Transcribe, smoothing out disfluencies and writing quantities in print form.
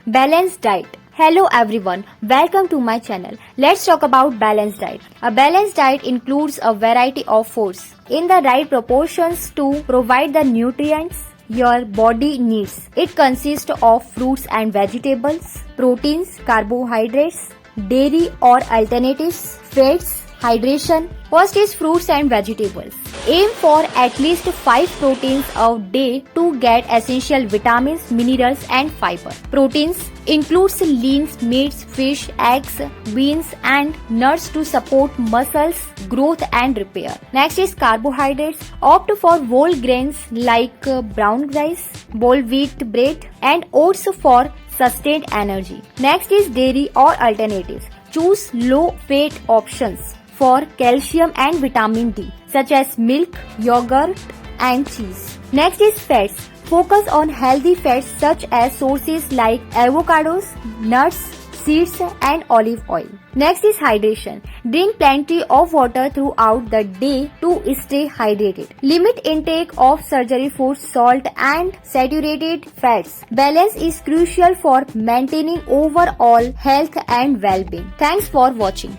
Balanced diet. Hello everyone, welcome to my channel. Let's talk about balanced diet. A balanced diet includes a variety of foods in the right proportions to provide the nutrients your body needs. It consists of fruits and vegetables, proteins, carbohydrates, dairy or alternatives, fats, hydration. First is fruits and vegetables. Aim for at least 5 proteins a day to get essential vitamins, minerals and fiber. Proteins includes leans, meats, fish, eggs, beans and nuts to support muscles, growth and repair. Next is carbohydrates. Opt for whole grains like brown rice, whole wheat bread and oats for sustained energy. Next is dairy or alternatives. Choose low fat options for calcium and vitamin D, such as milk, yogurt, and cheese. Next is fats. Focus on healthy fats such as sources like avocados, nuts, seeds, and olive oil. Next is hydration. Drink plenty of water throughout the day to stay hydrated. Limit intake of surgery foods, salt, and saturated fats. Balance is crucial for maintaining overall health and well-being. Thanks for watching.